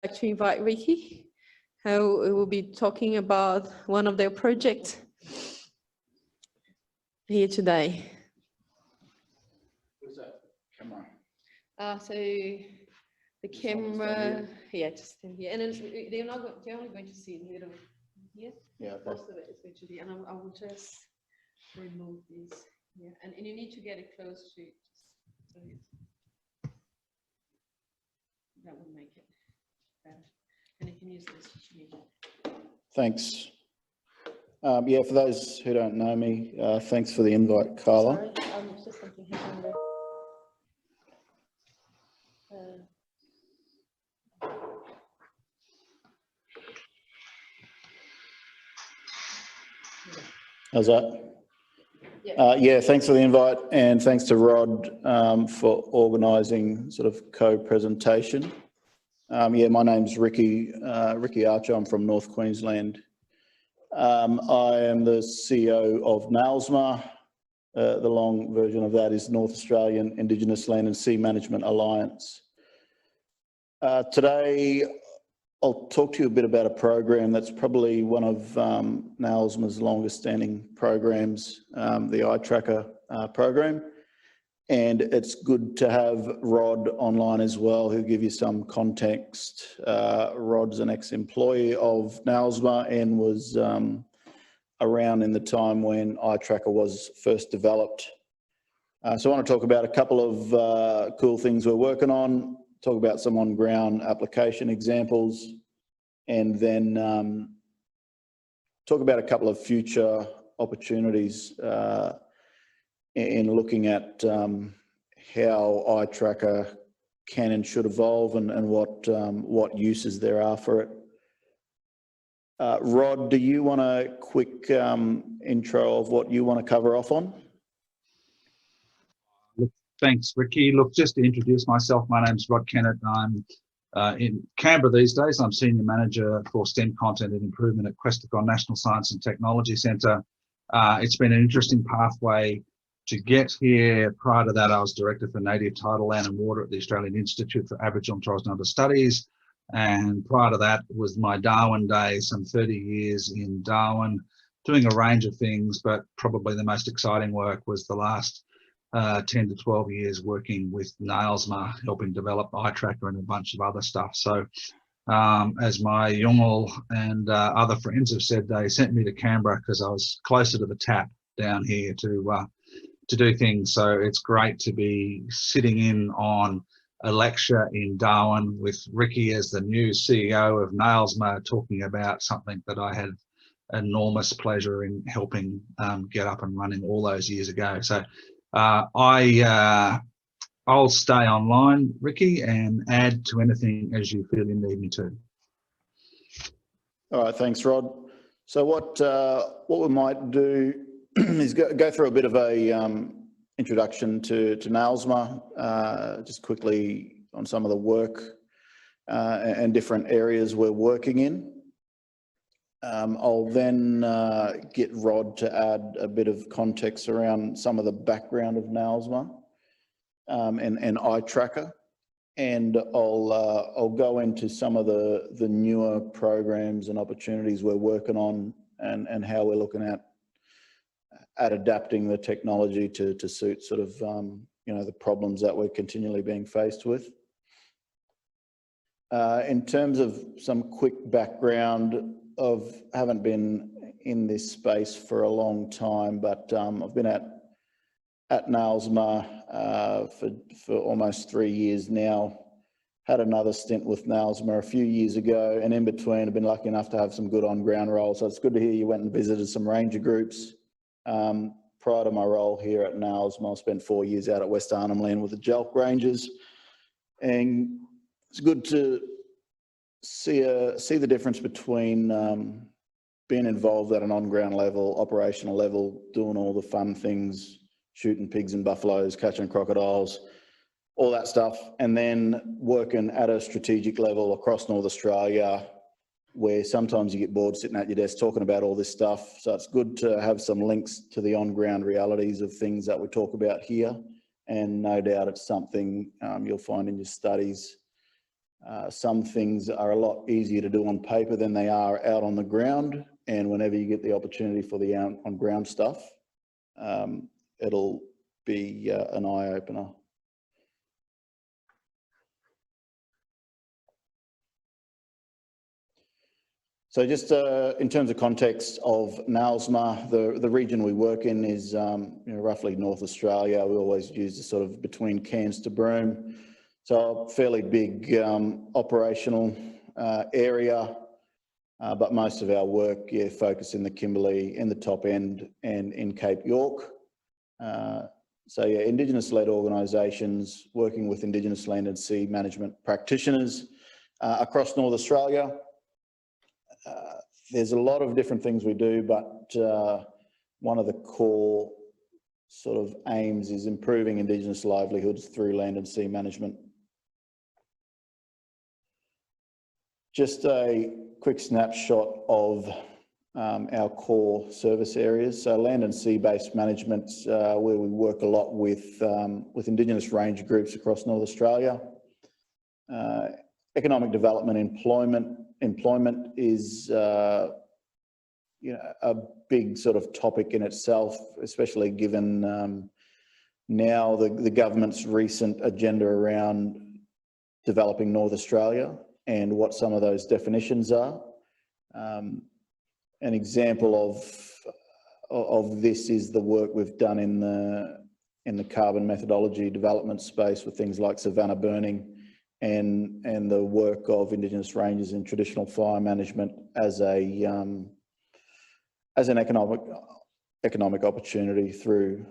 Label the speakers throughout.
Speaker 1: I'd like to invite Ricky, who will be talking about one of their projects here today.
Speaker 2: Where's that camera?
Speaker 1: So the camera, yeah, just stand here, and then they're only going to see a little here.
Speaker 2: Yeah.
Speaker 1: Most of it is going to be, and I will just remove these. Yeah, and you need to get it close to. So that will make it better, and you can use this if you need it.
Speaker 2: Thanks. Yeah, for those who don't know me, thanks for the invite, Carla.
Speaker 1: Sorry, just something happened there.
Speaker 2: How's that?
Speaker 1: Yeah.
Speaker 2: Yeah, thanks for the invite, and thanks to Rod for organising sort of co-presentation. Yeah, my name's Ricky Archer. I'm from North Queensland. I am the CEO of NAILSMA. The long version of that is North Australian Indigenous Land and Sea Management Alliance. Today, I'll talk to you a bit about a program that's probably one of NAILSMA's longest standing programs, the iTracker program. And it's good to have Rod online as well, who'll give you some context. Rod's an ex-employee of NAILSMA and was around in the time when iTracker was first developed. So I want to talk about a couple of cool things we're working on, talk about some on-ground application examples, and then talk about a couple of future opportunities in looking at how iTracker can and should evolve and what uses there are for it. Rod, do you want a quick intro of what you want to cover off on?
Speaker 3: Look, thanks, Ricky. Look, just to introduce myself, my name's Rod Kenneth. I'm in Canberra these days. I'm Senior Manager for STEM Content and Improvement at Questacon National Science and Technology Centre. It's been an interesting pathway to get here. Prior to that, I was Director for Native Tidal Land and Water at the Australian Institute for Aboriginal and Torres Strait Islander Studies. And prior to that was my Darwin days, some 30 years in Darwin, doing a range of things, but probably the most exciting work was the last 10 to 12 years working with NAILSMA, helping develop iTracker and a bunch of other stuff. So as my Yolngu and other friends have said, they sent me to Canberra because I was closer to the tap down here to do things. So it's great to be sitting in on a lecture in Darwin with Ricky as the new CEO of NAILSMA, talking about something that I had enormous pleasure in helping get up and running all those years ago. So I'll stay online, Ricky, and add to anything as you feel you need me to.
Speaker 2: All right, thanks, Rod. So what we might do is go through a bit of a introduction to NAILSMA, just quickly on some of the work and different areas we're working in. I'll then get Rod to add a bit of context around some of the background of NAILSMA and iTracker, and I'll go into some of the newer programs and opportunities we're working on and how we're looking at adapting the technology to suit sort of the problems that we're continually being faced with. In terms of some quick background, haven't been in this space for a long time, but I've been at NAILSMA for almost 3 years now. Had another stint with NAILSMA a few years ago, and in between I've been lucky enough to have some good on-ground roles. So it's good to hear you went and visited some ranger groups. Prior to my role here at NAILSMA, I spent 4 years out at West Arnhem Land with the Jelk Rangers, and it's good to see the difference between being involved at an on-ground level, operational level, doing all the fun things, shooting pigs and buffaloes, catching crocodiles, all that stuff, and then working at a strategic level across North Australia, where sometimes you get bored sitting at your desk talking about all this stuff. So it's good to have some links to the on-ground realities of things that we talk about here. And no doubt it's something you'll find in your studies. Some things are a lot easier to do on paper than they are out on the ground. And whenever you get the opportunity for the on ground stuff, it'll be an eye opener. So just in terms of context of NALSMA, the region we work in is roughly North Australia. We always use the sort of between Cairns to Broome. So a fairly big operational area, but most of our work focus in the Kimberley, in the top end and in Cape York. So yeah, Indigenous-led organisations working with Indigenous land and sea management practitioners across North Australia. There's a lot of different things we do, but one of the core sort of aims is improving Indigenous livelihoods through land and sea management. Just a quick snapshot of our core service areas. So land and sea-based management, where we work a lot with Indigenous range groups across North Australia. Economic development, employment is a big sort of topic in itself, especially given now the government's recent agenda around developing North Australia and what some of those definitions are. An example of this is the work we've done in the carbon methodology development space with things like savanna burning and the work of Indigenous rangers in traditional fire management as an economic opportunity through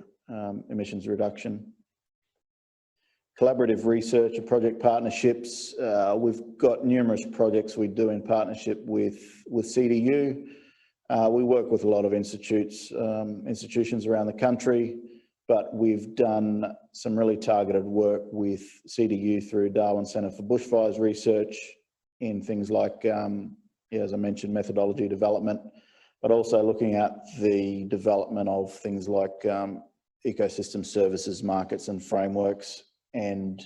Speaker 2: emissions reduction. Collaborative research and project partnerships. We've got numerous projects we do in partnership with CDU. We work with a lot of institutions around the country, but we've done some really targeted work with CDU through Darwin Centre for Bushfires Research in things like, as I mentioned, methodology development, but also looking at the development of things like ecosystem services, markets and frameworks. And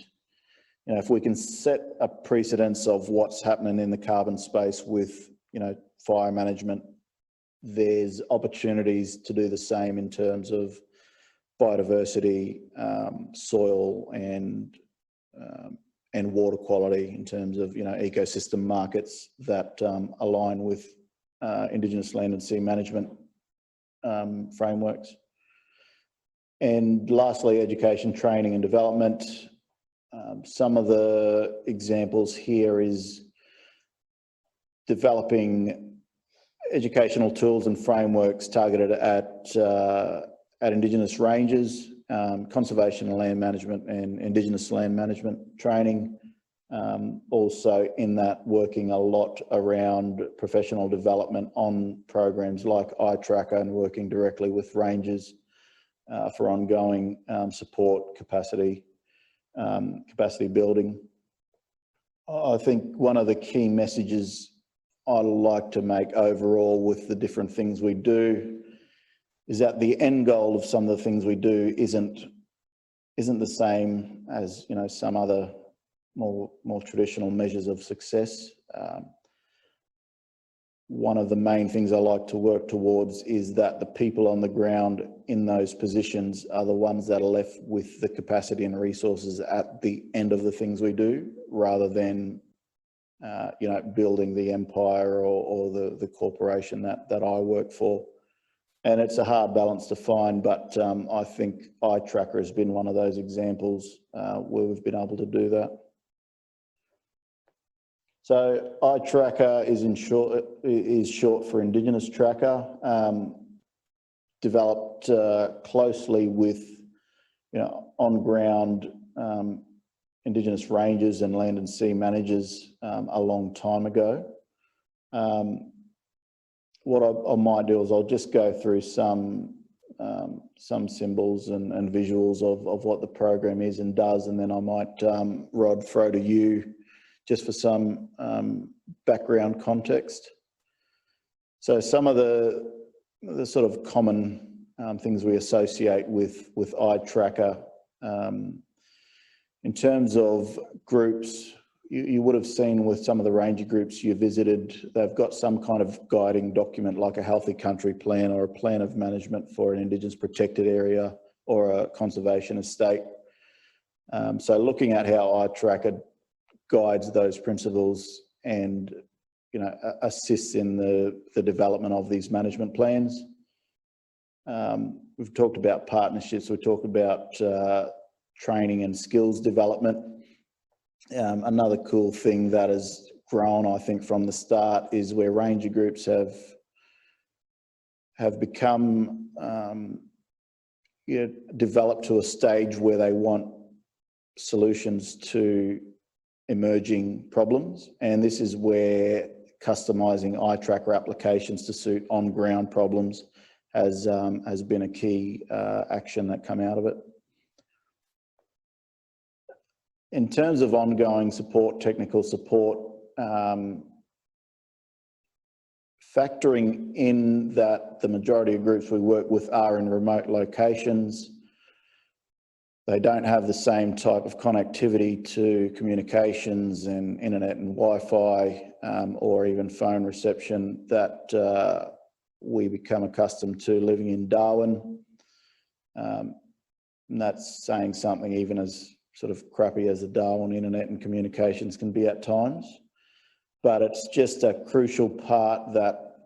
Speaker 2: if we can set a precedence of what's happening in the carbon space with fire management, there's opportunities to do the same in terms of biodiversity, soil and water quality, in terms of ecosystem markets that align with Indigenous land and sea management frameworks. And lastly, education, training and development. Some of the examples here is developing educational tools and frameworks targeted at Indigenous ranges, conservation and land management and Indigenous land management training. Also in that, working a lot around professional development on programs like iTracker and working directly with rangers for ongoing support, capacity building. I think one of the key messages I like to make overall with the different things we do is that the end goal of some of the things we do isn't the same as some other more traditional measures of success. One of the main things I like to work towards is that the people on the ground in those positions are the ones that are left with the capacity and resources at the end of the things we do, rather than building the empire or the corporation that I work for. And it's a hard balance to find, but I think iTracker has been one of those examples where we've been able to do that. So iTracker is short for Indigenous Tracker, developed closely with on-ground Indigenous rangers and land and sea managers a long time ago. What I might do is I'll just go through some symbols and visuals of what the program is and does, and then I might, Rod, throw to you just for some background context. So some of the sort of common things we associate with iTracker in terms of groups, you would have seen with some of the ranger groups you visited, they've got some kind of guiding document like a healthy country plan or a plan of management for an Indigenous protected area or a conservation estate. So looking at how iTracker guides those principles and, you know, assists in the development of these management plans. We've talked about partnerships, we've talked about training and skills development. Another cool thing that has grown, I think, from the start is where ranger groups have become developed to a stage where they want solutions to emerging problems, and this is where customizing iTracker applications to suit on-ground problems has been a key action that come out of it. In terms of ongoing support, technical support, factoring in that the majority of groups we work with are in remote locations, they don't have the same type of connectivity to communications and internet and Wi-Fi or even phone reception that we become accustomed to living in Darwin. And that's saying something, even as sort of crappy as the Darwin internet and communications can be at times. But it's just a crucial part that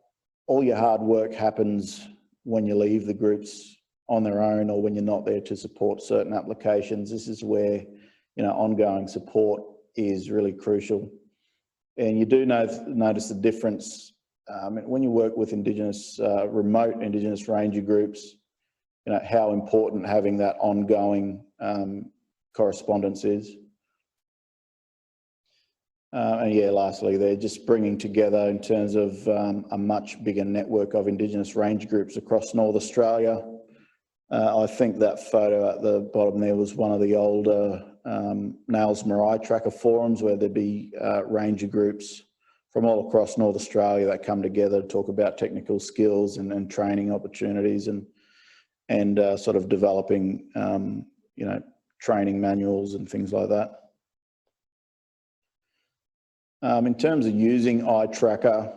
Speaker 2: all your hard work happens when you leave the groups on their own or when you're not there to support certain applications. This is where, you know, ongoing support is really crucial. And you do notice the difference when you work with Indigenous, remote Indigenous ranger groups, you know, how important having that ongoing correspondence is. And yeah, lastly, they're just bringing together in terms of a much bigger network of Indigenous range groups across North Australia. I think that photo at the bottom there was one of the older Nailsma iTracker forums where there'd be ranger groups from all across North Australia that come together to talk about technical skills and training opportunities and sort of developing, you know, training manuals and things like that. In terms of using iTracker,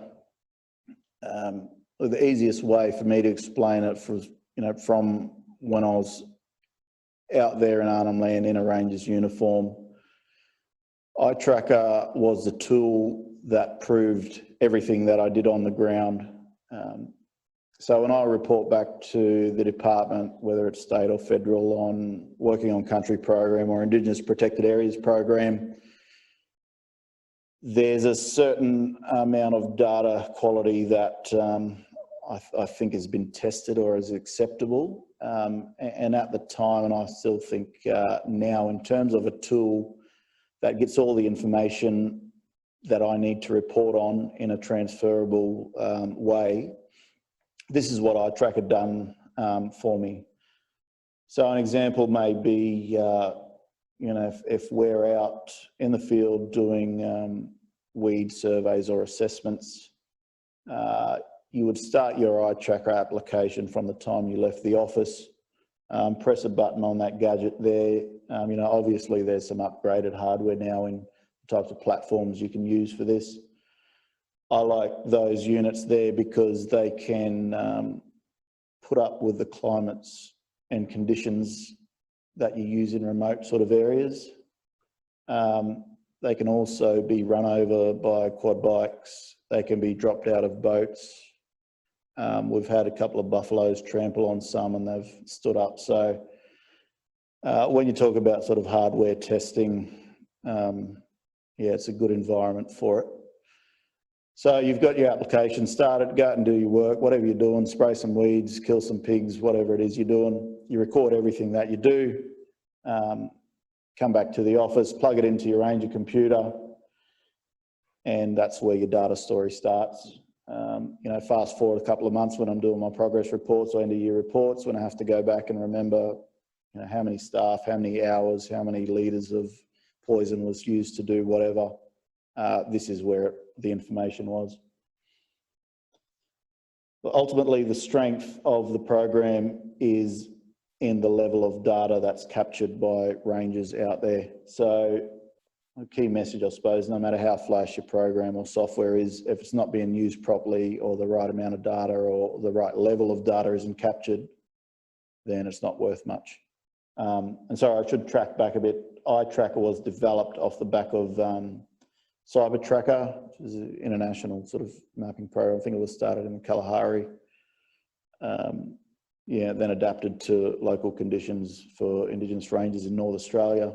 Speaker 2: the easiest way for me to explain it from when I was out there in Arnhem Land in a ranger's uniform, iTracker was the tool that proved everything that I did on the ground. So when I report back to the department, whether it's state or federal, on working on country program or Indigenous protected areas program, there's a certain amount of data quality that I think has been tested or is acceptable. And at the time, and I still think now, in terms of a tool that gets all the information that I need to report on in a transferable way, this is what iTracker had done for me. So an example may be, you know, if we're out in the field doing weed surveys or assessments, you would start your iTracker application from the time you left the office, press a button on that gadget there. You know, obviously there's some upgraded hardware now in the types of platforms you can use for this. I like those units there because they can put up with the climates and conditions that you use in remote sort of areas. They can also be run over by quad bikes. They can be dropped out of boats. We've had a couple of buffaloes trample on some and they've stood up. So when you talk about sort of hardware testing, yeah, it's a good environment for it. So you've got your application started, go out and do your work, whatever you're doing, spray some weeds, kill some pigs, whatever it is you're doing. You record everything that you do, come back to the office, plug it into your Ranger computer, and that's where your data story starts. You know, fast forward a couple of months when I'm doing my progress reports or end of year reports, when I have to go back and remember, you know, how many staff, how many hours, how many litres of poison was used to do whatever. This is where the information was. But ultimately, the strength of the program is in the level of data that's captured by rangers out there. So a key message, I suppose, no matter how flash your program or software is, if it's not being used properly or the right amount of data or the right level of data isn't captured, then it's not worth much. And sorry, I should track back a bit. iTracker was developed off the back of Cyber Tracker, which is an international sort of mapping program. I think it was started in Kalahari. Yeah, then adapted to local conditions for Indigenous ranges in North Australia.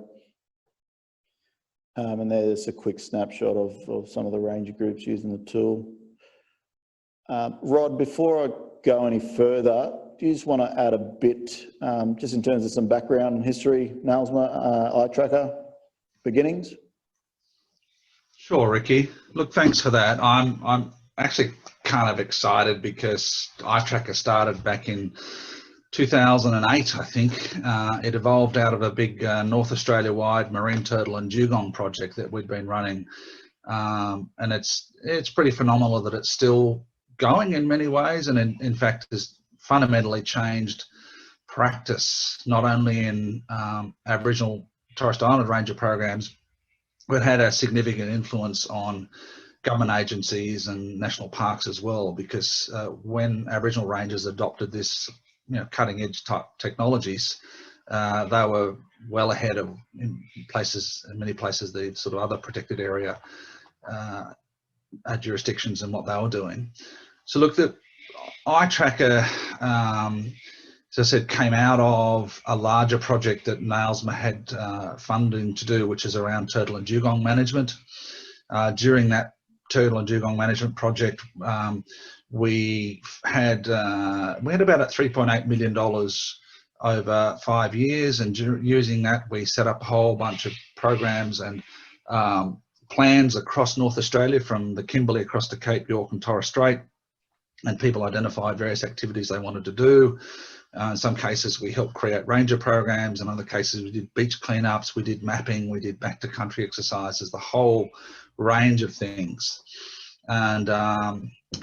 Speaker 2: And there's a quick snapshot of some of the ranger groups using the tool. Rod, before I go any further, do you just want to add a bit, just in terms of some background and history, NAILSMA, iTracker beginnings?
Speaker 3: Sure, Ricky. Look, thanks for that. I'm actually kind of excited because iTracker started back in 2008, I think. It evolved out of a big North Australia-wide marine turtle and dugong project that we'd been running, and it's pretty phenomenal that it's still going in many ways, and in fact has fundamentally changed practice not only in Aboriginal Torres Strait Islander Ranger programs, but had a significant influence on government agencies and national parks as well, because when Aboriginal rangers adopted this, cutting edge type technologies, they were well ahead of in many places, the sort of other protected area jurisdictions and what they were doing. So look, the iTracker, as I said, came out of a larger project that NAILSMA had funding to do, which is around turtle and dugong management. During that turtle and dugong management project, we had about $3.8 million over 5 years, and using that we set up a whole bunch of programs and plans across North Australia, from the Kimberley across to Cape York and Torres Strait, and people identified various activities they wanted to do. In some cases we helped create ranger programs, in other cases we did beach cleanups, we did mapping, we did back to country exercises, the whole range of things. And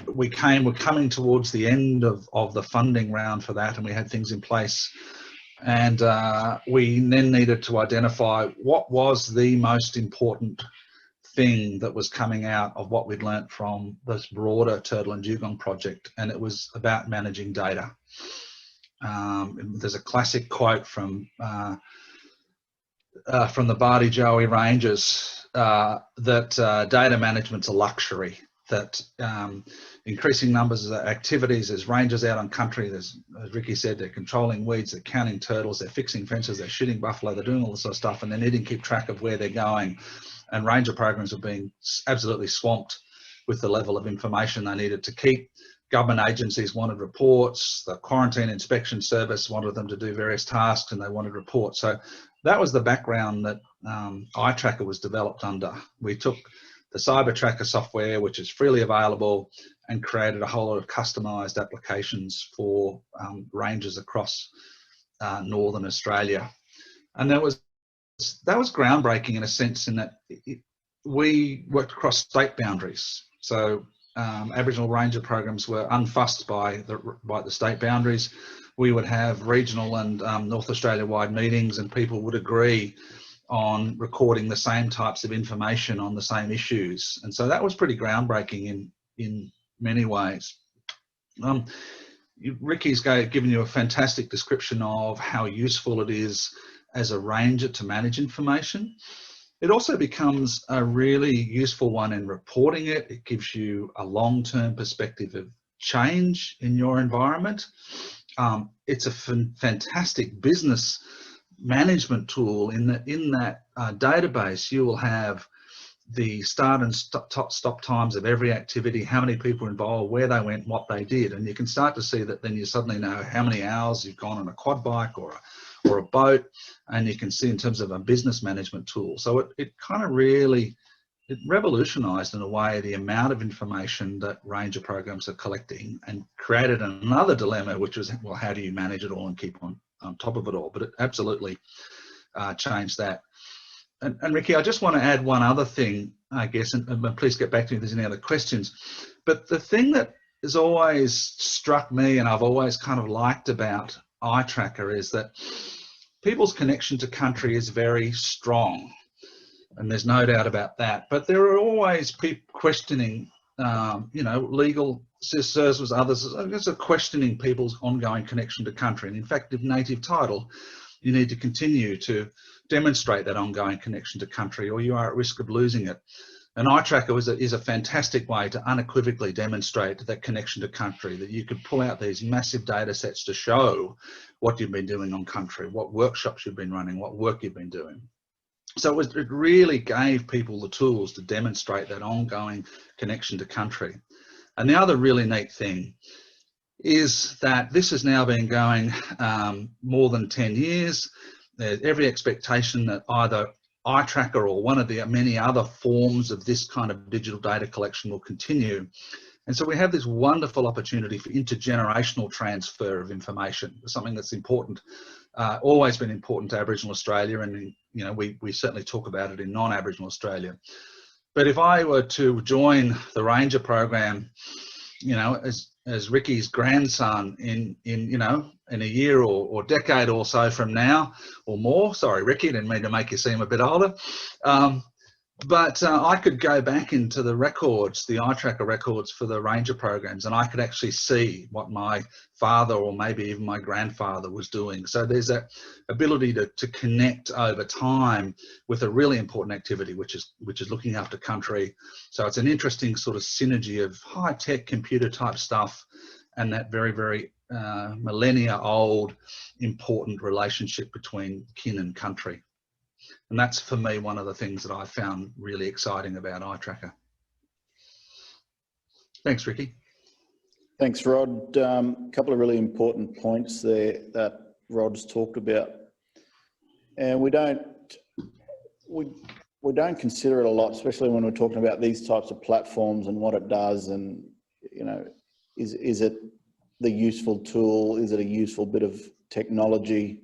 Speaker 3: we're coming towards the end of the funding round for that, and we had things in place, and we then needed to identify what was the most important thing that was coming out of what we'd learnt from this broader turtle and dugong project, and it was about managing data. There's a classic quote from the Bardi Joey Rangers that data management's a luxury, that increasing numbers of activities, there's rangers out on country, there's, as Ricky said, they're controlling weeds, they're counting turtles, they're fixing fences, they're shooting buffalo, they're doing all this sort of stuff, and they need to keep track of where they're going. And ranger programs are being absolutely swamped with the level of information they needed to keep. Government agencies wanted reports, the Quarantine Inspection Service wanted them to do various tasks, and they wanted reports. So that was the background that iTracker was developed under. We took the Cyber Tracker software, which is freely available, and created a whole lot of customized applications for rangers across Northern Australia. And that was groundbreaking in a sense, in that we worked across state boundaries. So Aboriginal ranger programs were unfussed by the state boundaries. We would have regional and North Australia-wide meetings, and people would agree on recording the same types of information on the same issues. And so that was pretty groundbreaking in many ways. Ricky's given you a fantastic description of how useful it is as a ranger to manage information. It also becomes a really useful one in reporting it. It gives you a long-term perspective of change in your environment. It's a fantastic business management tool in that database you will have the start and stop times of every activity, how many people involved, where they went, what they did, and you can start to see that. Then you suddenly know how many hours you've gone on a quad bike or a boat, and you can see in terms of a business management tool. So it kind of really, it revolutionized in a way the amount of information that ranger programs are collecting, and created another dilemma, which was, well, how do you manage it all and keep on top of it all? But it absolutely changed that. And Ricky, I just want to add one other thing, I guess, and please get back to me if there's any other questions. But the thing that has always struck me, and I've always kind of liked about iTracker, is that people's connection to country is very strong. and there's no doubt about that. But there are always people questioning, you know, legal services, others are questioning people's ongoing connection to country. And in fact, if native title, you need to continue to demonstrate that ongoing connection to country, or you are at risk of losing it. And eye tracker is a fantastic way to unequivocally demonstrate that connection to country, that you could pull out these massive data sets to show what you've been doing on country, what workshops you've been running, what work you've been doing. So it really gave people the tools to demonstrate that ongoing connection to country. And the other really neat thing is that this has now been going more than 10 years. There's every expectation that either eye tracker or one of the many other forms of this kind of digital data collection will continue. And so we have this wonderful opportunity for intergenerational transfer of information, something that's important, always been important to Aboriginal Australia, and you know, we certainly talk about it in non-Aboriginal Australia. But if I were to join the Ranger program, you know, as Ricky's grandson in you know, in a year or decade or so from now or more, sorry Ricky, didn't mean to make you seem a bit older, but I could go back into the records, the eye tracker records for the Ranger programs, and I could actually see what my father or maybe even my grandfather was doing. So there's a ability to connect over time with a really important activity, which is looking after country. So it's an interesting sort of synergy of high-tech computer type stuff and that very, very millennia old important relationship between kin and country. And that's, for me, one of the things that I found really exciting about eye tracker. Thanks, Ricky.
Speaker 2: Thanks, Rod. A couple of really important points there that Rod's talked about, and we don't consider it a lot, especially when we're talking about these types of platforms and what it does. And you know, is it the useful tool? Is it a useful bit of technology?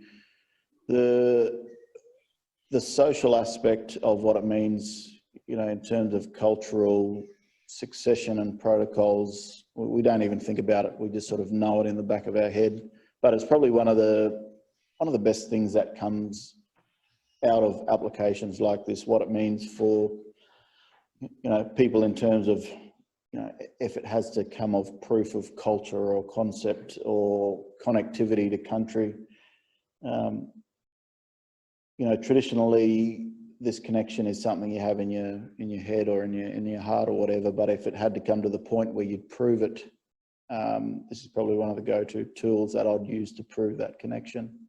Speaker 2: The social aspect of what it means, you know, in terms of cultural succession and protocols, we don't even think about it. We just sort of know it in the back of our head. But it's probably one of the best things that comes out of applications like this, what it means for, you know, people in terms of, you know, if it has to come of proof of culture or concept or connectivity to country. You know, traditionally, this connection is something you have in your head or in your heart or whatever. But if it had to come to the point where you'd prove it, this is probably one of the go-to tools that I'd use to prove that connection.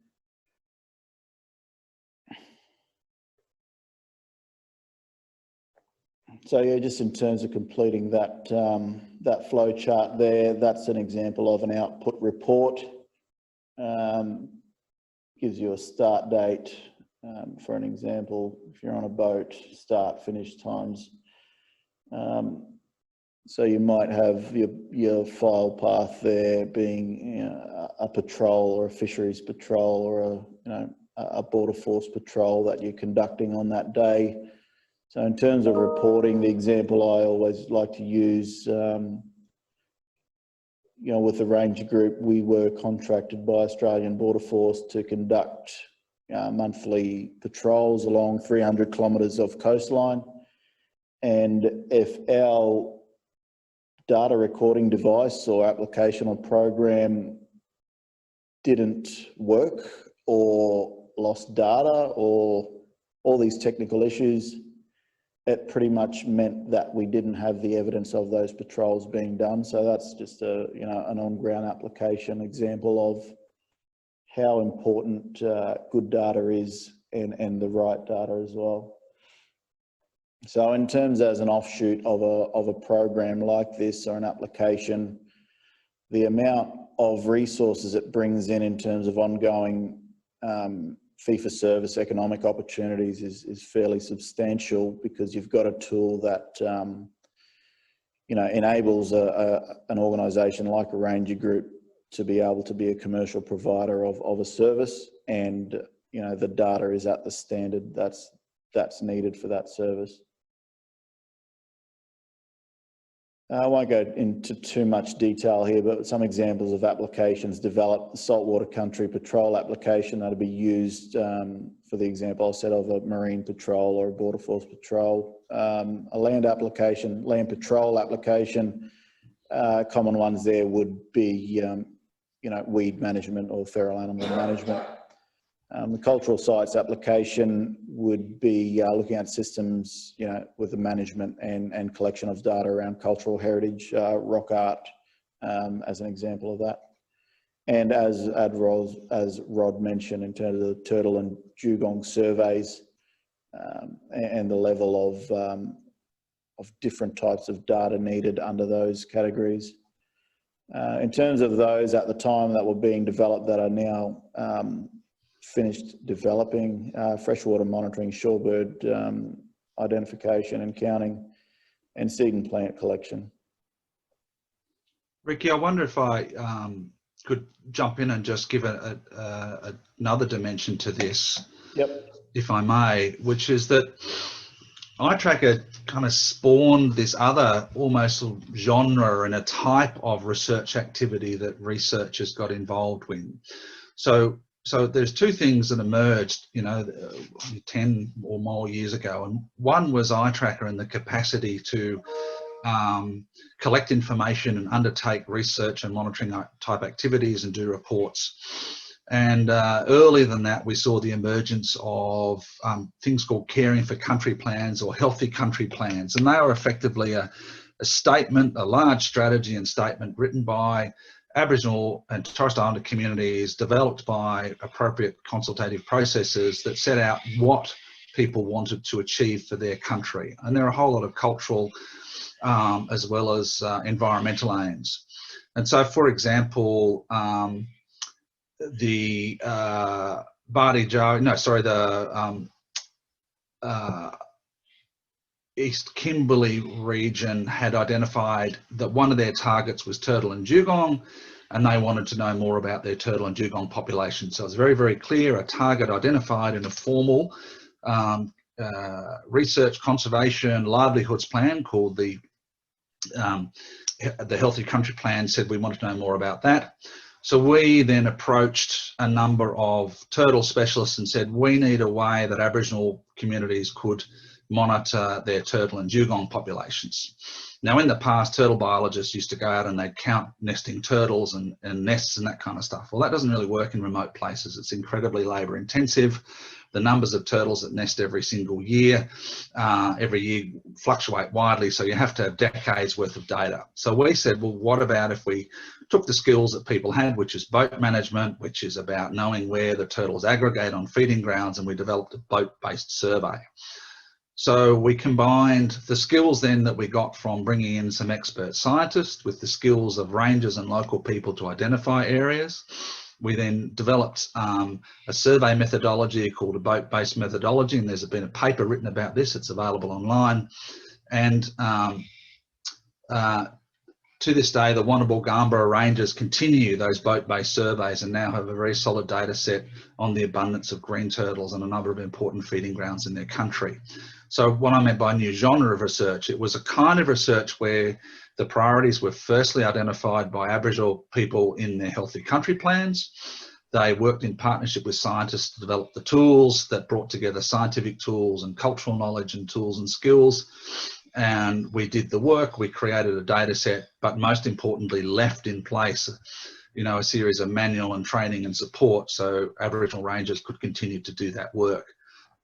Speaker 2: So yeah, just in terms of completing that that flow chart there, that's an example of an output report. Gives you a start date. For an example, if you're on a boat, start, finish times. So you might have your file path there being, you know, a patrol or a fisheries patrol or a border force patrol that you're conducting on that day. So in terms of reporting, the example I always like to use, you know, with the Ranger Group, we were contracted by Australian Border Force to conduct monthly patrols along 300 kilometres of coastline. And if our data recording device or application or program didn't work or lost data or all these technical issues, it pretty much meant that we didn't have the evidence of those patrols being done. So that's just a, you know, an on-ground application example of how important good data is and the right data as well. So in terms as an offshoot of a program like this or an application, the amount of resources it brings in terms of ongoing fee-for-service economic opportunities is fairly substantial, because you've got a tool that you know, enables an organisation like a Ranger Group to be able to be a commercial provider of a service, and you know, the data is at the standard that's needed for that service. I won't go into too much detail here, but some examples of applications developed: the saltwater country patrol application that'll be used for the example I said of a marine patrol or a border force patrol. A land application, land patrol application, common ones there would be, weed management or feral animal management. The cultural sites application would be looking at systems, with the management and collection of data around cultural heritage, rock art, as an example of that. And as Rod mentioned, in terms of the turtle and dugong surveys, and the level of different types of data needed under those categories. In terms of those at the time that were being developed that are now finished developing, freshwater monitoring, shorebird identification and counting, and seed and plant collection.
Speaker 3: Ricky, I wonder if I could jump in and just give another dimension to this,
Speaker 2: Yep.
Speaker 3: if I may, which is that iTracker kind of spawned this other almost genre and a type of research activity that researchers got involved with. So there's two things that emerged, 10 or more years ago, and one was iTracker and the capacity to collect information and undertake research and monitoring type activities and do reports. And earlier than that, we saw the emergence of things called caring for country plans or healthy country plans, and they are effectively a statement, a large strategy and statement written by Aboriginal and Torres Strait Islander communities, developed by appropriate consultative processes that set out what people wanted to achieve for their country. And there are a whole lot of cultural as well as environmental aims. And so, for example, the East Kimberley region had identified that one of their targets was turtle and dugong, and they wanted to know more about their turtle and dugong population. So it's very, very clear, a target identified in a formal research, conservation, livelihoods plan called the Healthy Country Plan, said we wanted to know more about that. So we then approached a number of turtle specialists and said, we need a way that Aboriginal communities could monitor their turtle and dugong populations. Now, in the past, turtle biologists used to go out and they'd count nesting turtles and nests and that kind of stuff. Well, that doesn't really work in remote places. It's incredibly labour intensive. The numbers of turtles that nest every single year, fluctuate widely, so you have to have decades worth of data. So we said, well, what about if we took the skills that people had, which is boat management, which is about knowing where the turtles aggregate on feeding grounds, and we developed a boat-based survey. So we combined the skills then that we got from bringing in some expert scientists with the skills of rangers and local people to identify areas. We then developed a survey methodology called a boat-based methodology, and there's been a paper written about this. It's available online. And to this day, the Wannabe Gambara Rangers continue those boat-based surveys and now have a very solid data set on the abundance of green turtles and a number of important feeding grounds in their country. So what I meant by new genre of research, it was a kind of research where the priorities were firstly identified by Aboriginal people in their healthy country plans. They worked in partnership with scientists to develop the tools that brought together scientific tools and cultural knowledge and tools and skills. And we did the work, we created a data set, but most importantly left in place, a series of manual and training and support so Aboriginal rangers could continue to do that work.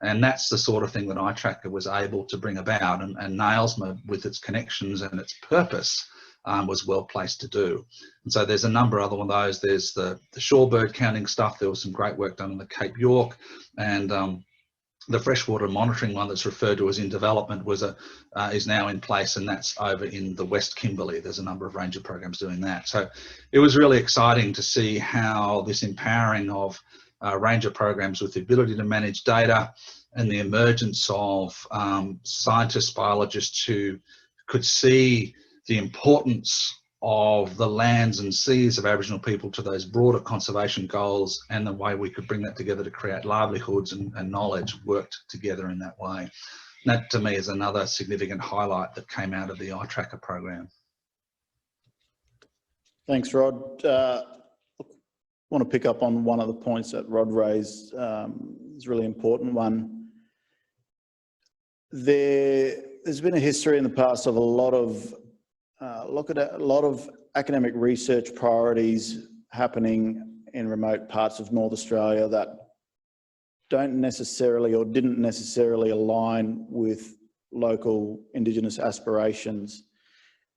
Speaker 3: And that's the sort of thing that iTracker was able to bring about, and NAILSMA, with its connections and its purpose, was well placed to do. And so there's a number of other one of those. There's the shorebird counting stuff. There was some great work done in the Cape York, and the freshwater monitoring one that's referred to as in development is now in place, and that's over in the West Kimberley. There's a number of ranger programs doing that. So it was really exciting to see how this empowering of ranger programs with the ability to manage data and the emergence of scientists, biologists who could see the importance of the lands and seas of Aboriginal people to those broader conservation goals, and the way we could bring that together to create livelihoods and knowledge worked together in that way. And that to me is another significant highlight that came out of the iTracker program.
Speaker 2: Thanks, Rod. Want to pick up on one of the points that Rod raised. It's a really important one. There's been a history in the past of a lot of academic research priorities happening in remote parts of North Australia that don't necessarily or didn't necessarily align with local Indigenous aspirations.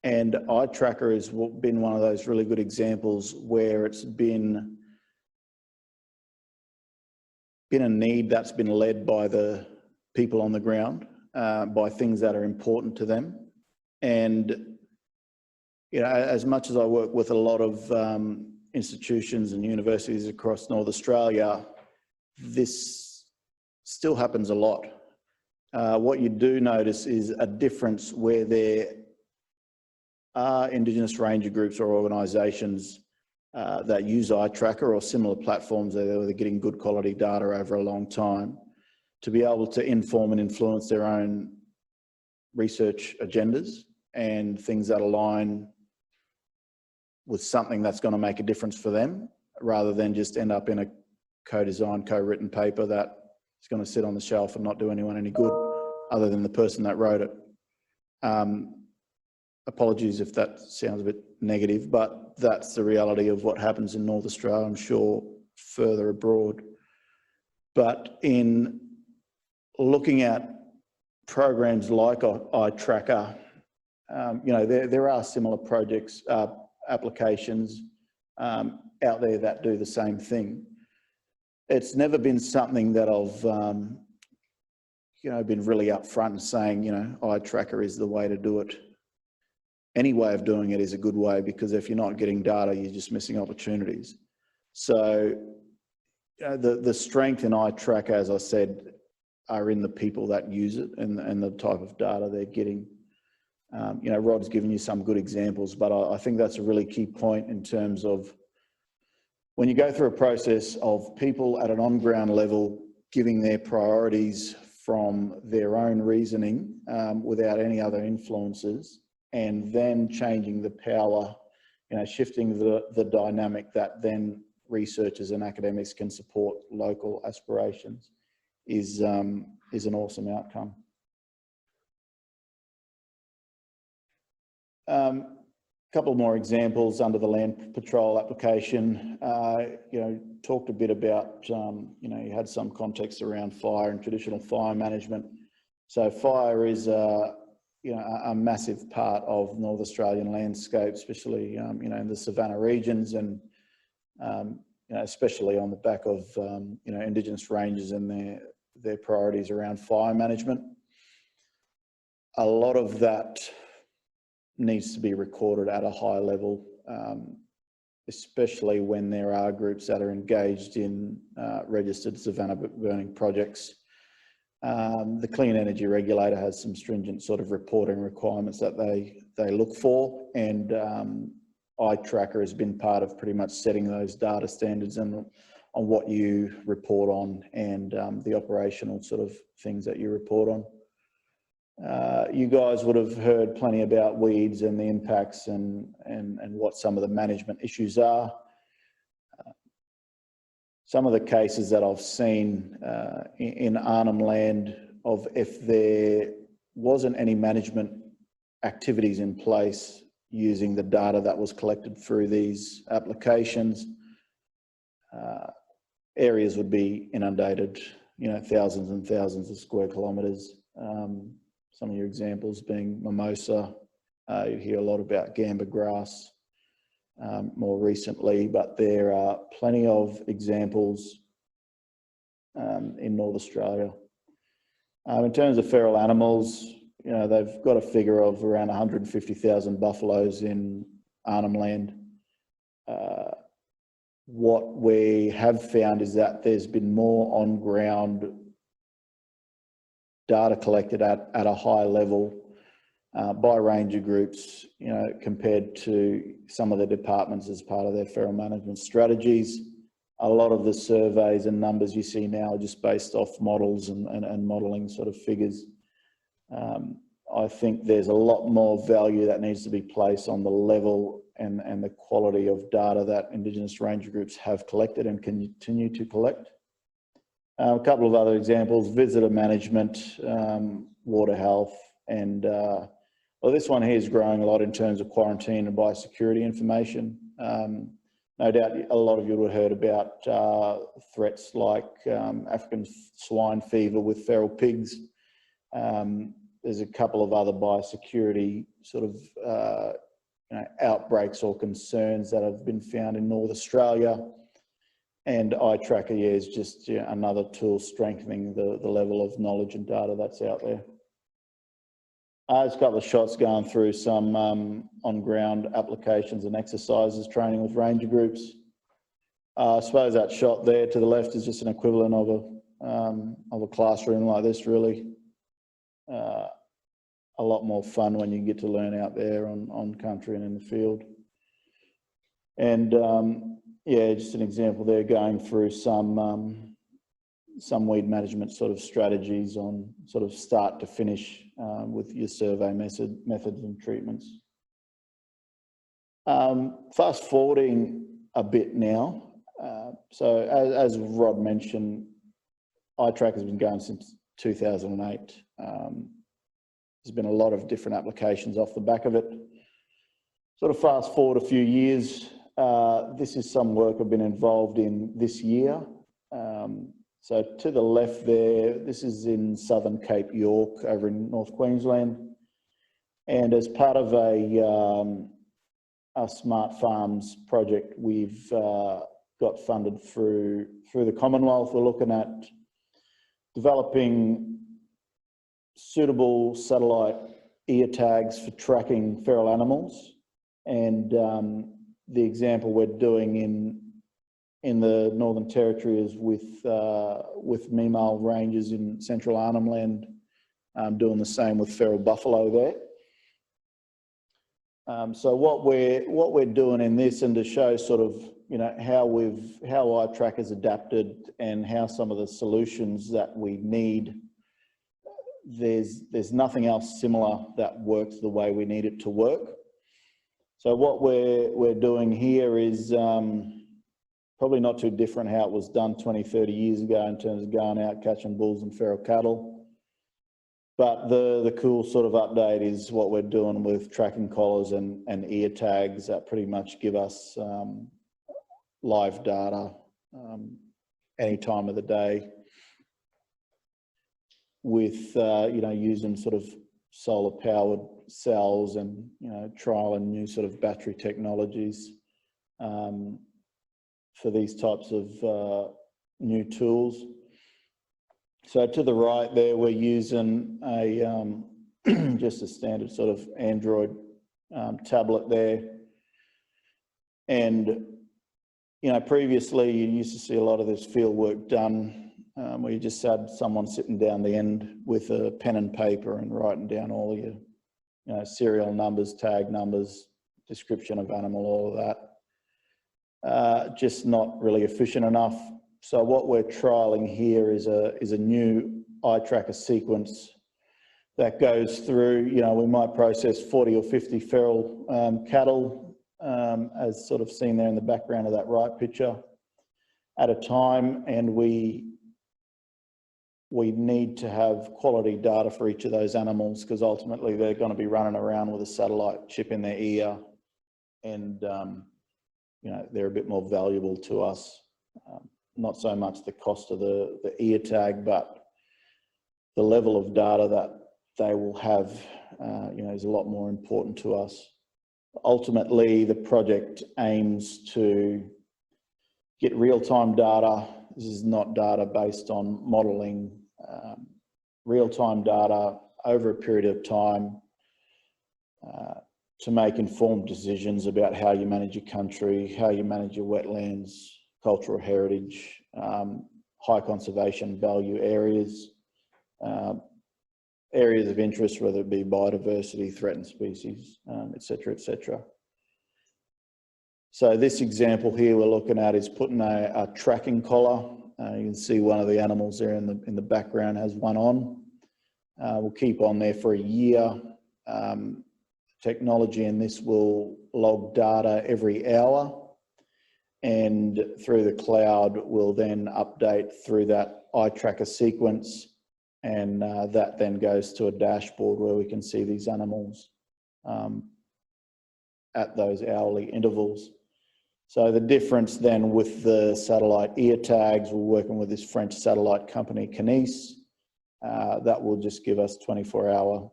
Speaker 2: And iTracker has been one of those really good examples where it's been a need that's been led by the people on the ground, by things that are important to them. And, you know, as much as I work with a lot of institutions and universities across North Australia, this still happens a lot. What you do notice is a difference where there are Indigenous ranger groups or organisations that use iTracker or similar platforms that are getting good quality data over a long time to be able to inform and influence their own research agendas and things that align with something that's going to make a difference for them, rather than just end up in a co-designed, co-written paper that is going to sit on the shelf and not do anyone any good other than the person that wrote it. Apologies if that sounds a bit negative, but that's the reality of what happens in North Australia, I'm sure further abroad. But in looking at programs like iTracker, you know, there are similar projects, applications out there that do the same thing. It's never been something that I've, you know, been really upfront and saying, you know, iTracker is the way to do it. Any way of doing it is a good way, because if you're not getting data, you're just missing opportunities. So you know, the strength in iTracker, as I said, are in the people that use it and the type of data they're getting. You know, Rod's given you some good examples, but I think that's a really key point in terms of when you go through a process of people at an on-ground level giving their priorities from their own reasoning without any other influences, and then changing the power, you know, shifting the dynamic that then researchers and academics can support local aspirations is an awesome outcome. A couple more examples under the Land Patrol application. You know, talked a bit about, you know, you had some context around fire and traditional fire management. So fire is you know, a massive part of North Australian landscape, especially, you know, in the Savannah regions, and, you know, especially on the back of, you know, Indigenous rangers and their priorities around fire management. A lot of that needs to be recorded at a high level, especially when there are groups that are engaged in registered Savannah burning projects. The Clean Energy Regulator has some stringent sort of reporting requirements that they look for, and iTracker has been part of pretty much setting those data standards and on what you report on and the operational sort of things that you report on. You guys would have heard plenty about weeds and the impacts and what some of the management issues are. Some of the cases that I've seen in Arnhem Land of if there wasn't any management activities in place using the data that was collected through these applications, areas would be inundated, you know, thousands and thousands of square kilometres. Some of your examples being mimosa. You hear a lot about gamba grass more recently, but there are plenty of examples in North Australia. In terms of feral animals, you know, they've got a figure of around 150,000 buffaloes in Arnhem Land. What we have found is that there's been more on-ground data collected at a high level by ranger groups, you know, compared to some of the departments as part of their feral management strategies. A lot of the surveys and numbers you see now are just based off models and modelling sort of figures. I think there's a lot more value that needs to be placed on the level and the quality of data that Indigenous ranger groups have collected and continue to collect. A couple of other examples: visitor management, water health, and well, this one here is growing a lot in terms of quarantine and biosecurity information. No doubt a lot of you would have heard about threats like African swine fever with feral pigs. There's a couple of other biosecurity sort of outbreaks or concerns that have been found in North Australia. And iTracker, yeah, is just another tool strengthening the level of knowledge and data that's out there. There's a couple of shots going through some on-ground applications and exercises, training with ranger groups. I suppose that shot there to the left is just an equivalent of a classroom like this, really. A lot more fun when you get to learn out there on country and in the field. And yeah, just an example there, going through some weed management sort of strategies on sort of start to finish with your survey methods and treatments. Fast forwarding a bit now. So as Rod mentioned, iTrack has been going since 2008. There's been a lot of different applications off the back of it. Sort of fast forward a few years, this is some work I've been involved in this year. So to the left there, this is in Southern Cape York over in North Queensland. And as part of a Smart Farms project, we've got funded through the Commonwealth. We're looking at developing suitable satellite ear tags for tracking feral animals. And the example we're doing in the Northern Territory is with Mimal Rangers in Central Arnhem Land, doing the same with feral buffalo there. So what we're doing in this, and to show sort of how iTrack has adapted and how some of the solutions that we need, there's nothing else similar that works the way we need it to work. So what we're doing here is probably not too different how it was done 20, 30 years ago in terms of going out catching bulls and feral cattle. But the cool sort of update is what we're doing with tracking collars and ear tags that pretty much give us live data any time of the day, with using sort of solar powered cells and trial and new sort of battery technologies for these types of new tools. So to the right there, we're using a just a standard sort of Android tablet there. And previously you used to see a lot of this field work done where you just had someone sitting down the end with a pen and paper and writing down all your serial numbers, tag numbers, description of animal, all of that. Just not really efficient enough. So what we're trialing here is a new iTracker sequence that goes through, we might process 40 or 50 feral cattle, as sort of seen there in the background of that right picture, at a time, and we need to have quality data for each of those animals, because ultimately they're going to be running around with a satellite chip in their ear, and they're a bit more valuable to us. Not so much the cost of the ear tag, but the level of data that they will have, is a lot more important to us. Ultimately, the project aims to get real-time data. This is not data based on modelling, real-time data over a period of time to make informed decisions about how you manage your country, how you manage your wetlands, cultural heritage, high conservation value areas, areas of interest, whether it be biodiversity, threatened species, et cetera, et cetera. So this example here we're looking at is putting a tracking collar. You can see one of the animals there in the background has one on. We'll keep on there for a year. technology, and this will log data every hour, and through the cloud will then update through that eye tracker sequence, and that then goes to a dashboard where we can see these animals at those hourly intervals. So the difference then with the satellite ear tags, we're working with this French satellite company, Kenneth, that will just give us 24-hour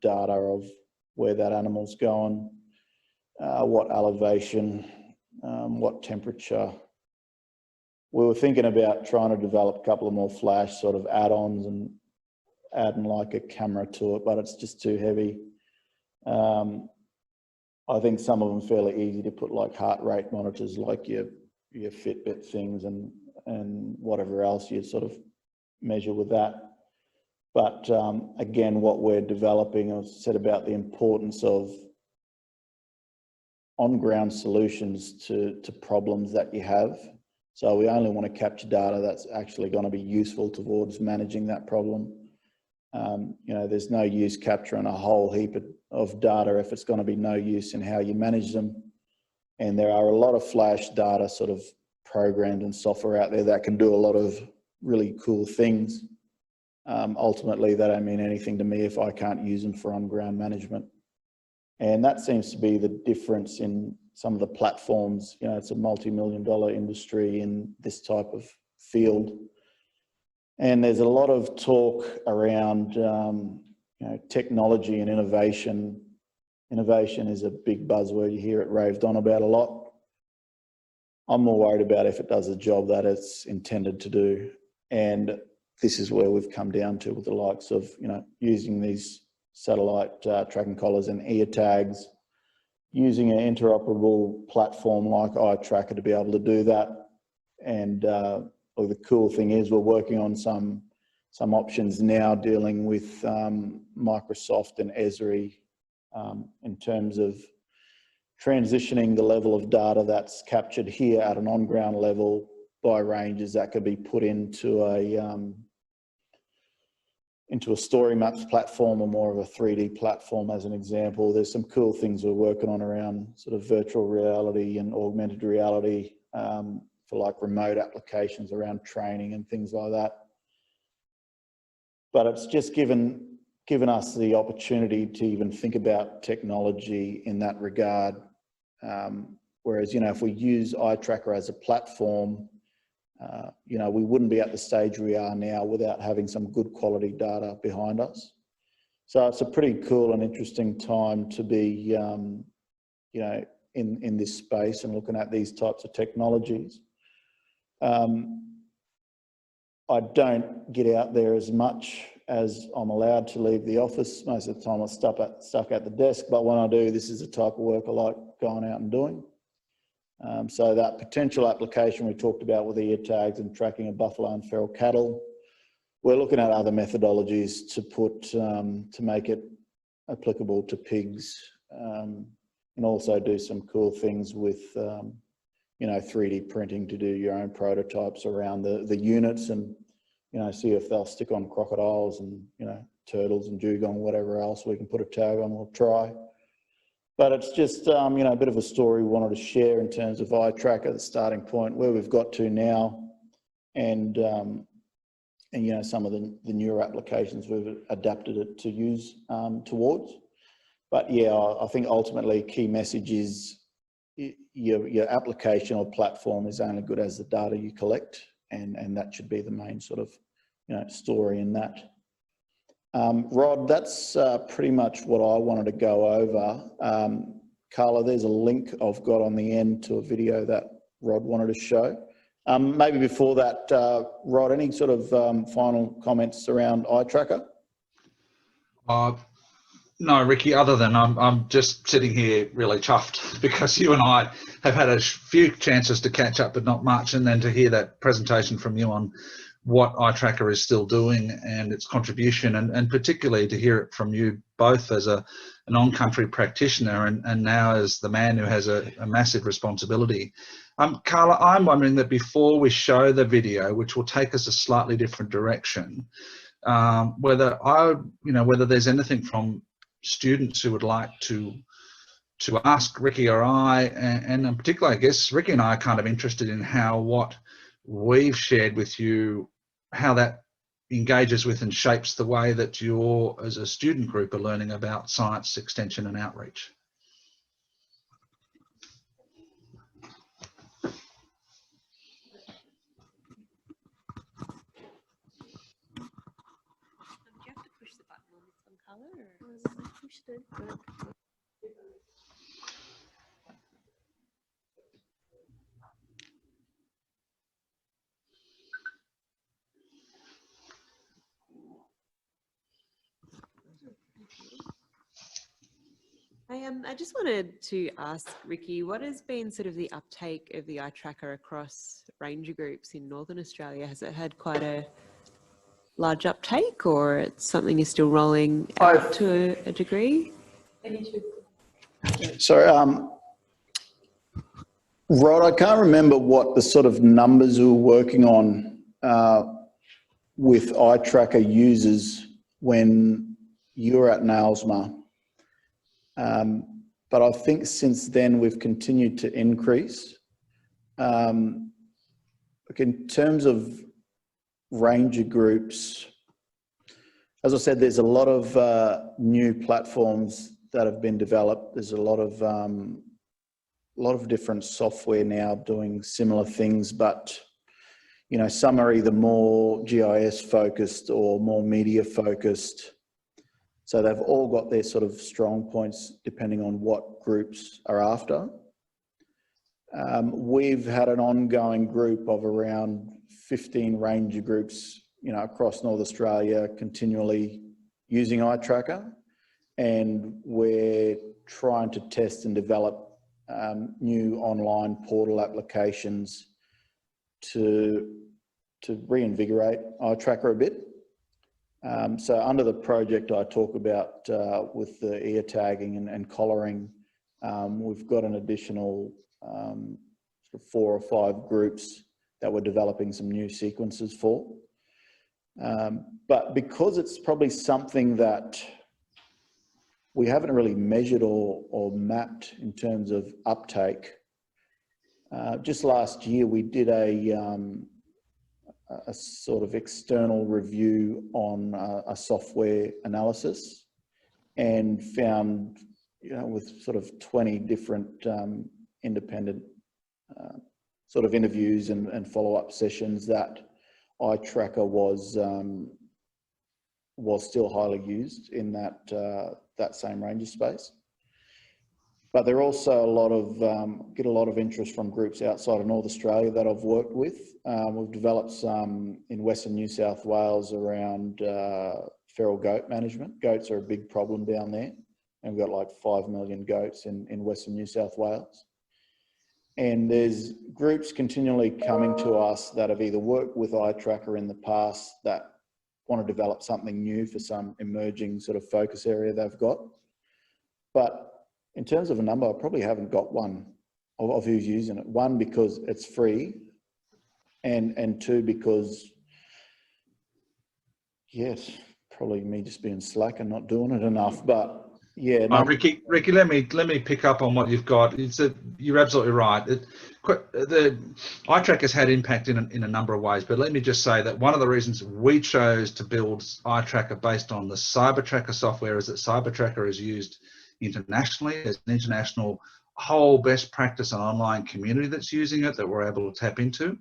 Speaker 2: data of where that animal's going, what elevation, what temperature. We were thinking about trying to develop a couple of more flash sort of add-ons and adding like a camera to it, but it's just too heavy. I think some of them fairly easy to put, like heart rate monitors, like your Fitbit things and whatever else you sort of measure with that. But again, what we're developing, I've said about the importance of on-ground solutions to problems that you have. So we only want to capture data that's actually going to be useful towards managing that problem. You know, there's no use capturing a whole heap of data if it's going to be no use in how you manage them. And there are a lot of flash data sort of programmed and software out there that can do a lot of really cool things. Ultimately, they don't mean anything to me if I can't use them for on-ground management. And that seems to be the difference in some of the platforms. You know, it's a multi-million-dollar industry in this type of field. And there's a lot of talk around you know, technology and innovation. Innovation is a big buzzword. You hear it raved on about a lot. I'm more worried about if it does the job that it's intended to do. And this is where we've come down to with the likes of, you know, using these satellite tracking collars and ear tags, using an interoperable platform like eye tracker to be able to do that. And well, the cool thing is we're working on some options now dealing with Microsoft and Esri in terms of transitioning the level of data that's captured here at an on-ground level by ranges that could be put into a story maps platform or more of a 3D platform as an example. There's some cool things we're working on around sort of virtual reality and augmented reality for like remote applications around training and things like that. But it's just given us the opportunity to even think about technology in that regard. Whereas, you know, if we use eye tracker as a platform, you know, we wouldn't be at the stage we are now without having some good quality data behind us. So it's a pretty cool and interesting time to be, you know, in this space and looking at these types of technologies. I don't get out there as much as I'm allowed to leave the office. Most of the time I'm stuck at the desk, but when I do, this is the type of work I like going out and doing. So that potential application we talked about with ear tags and tracking of buffalo and feral cattle, we're looking at other methodologies to put to make it applicable to pigs, and also do some cool things with you know, 3D printing to do your own prototypes around the units, and you know, see if they'll stick on crocodiles and, you know, turtles and dugong, whatever else we can put a tag on, we'll try. But it's just, you know, a bit of a story we wanted to share in terms of eye tracker, the starting point, where we've got to now, and you know, some of the newer applications we've adapted it to use towards. But yeah, I think ultimately key message is your application or platform is only good as the data you collect, and that should be the main sort of, you know, story in that. Rod, that's pretty much what I wanted to go over. Carla, there's a link I've got on the end to a video that Rod wanted to show. Maybe before that, Rod, any sort of final comments around eye tracker?
Speaker 3: No, Ricky, other than I'm just sitting here really chuffed because you and I have had a few chances to catch up, but not much. And then to hear that presentation from you on what eye tracker is still doing and its contribution, and particularly to hear it from you both as an on-country practitioner and now as the man who has a massive responsibility. Carla, I'm wondering that before we show the video, which will take us a slightly different direction, whether there's anything from students who would like to ask Ricky or I, and in particular, I guess Ricky and I are kind of interested in how what we've shared with you, how that engages with and shapes the way that you're, as a student group, are learning about science extension and outreach.
Speaker 4: Do you have to push the button on this one colour? Or? I pushed it, but... I just wanted to ask Ricky, what has been sort of the uptake of the eye tracker across ranger groups in Northern Australia? Has it had quite a large uptake, or it's something is still rolling out to a degree?
Speaker 2: Sorry, Rod, I can't remember what the sort of numbers we were working on with eye tracker users when you were at NAILSMA. But I think since then we've continued to increase. Look, in terms of ranger groups, as I said, there's a lot of new platforms that have been developed. There's a lot of different software now doing similar things, but you know, some are either more GIS focused or more media focused. So they've all got their sort of strong points depending on what groups are after. We've had an ongoing group of around 15 ranger groups, you know, across North Australia, continually using eye tracker, and we're trying to test and develop new online portal applications to reinvigorate eye tracker a bit. So under the project I talk about with the ear tagging and collaring, we've got an additional sort of 4 or 5 groups that we're developing some new sequences for. But because it's probably something that we haven't really measured or mapped in terms of uptake, just last year we did a sort of external review on a software analysis and found, you know, with sort of 20 different independent sort of interviews and follow-up sessions, that eye tracker was still highly used in that same ranger space. But there are also get a lot of interest from groups outside of North Australia that I've worked with. We've developed some in Western New South Wales around feral goat management. Goats are a big problem down there, and we've got like 5 million goats in Western New South Wales. And there's groups continually coming to us that have either worked with eye tracker in the past that want to develop something new for some emerging sort of focus area they've got. But in terms of a number, I probably haven't got one of who's using it. One, because it's free, and two, because, yes, probably me just being slack and not doing it enough. But yeah, no.
Speaker 3: Ricky, let me pick up on what you've got. You're absolutely right. The eye tracker's had impact in a number of ways, but let me just say that one of the reasons we chose to build eye tracker based on the cyber tracker software is that cyber tracker is used internationally. There's an international whole best practice and online community that's using it that we're able to tap into.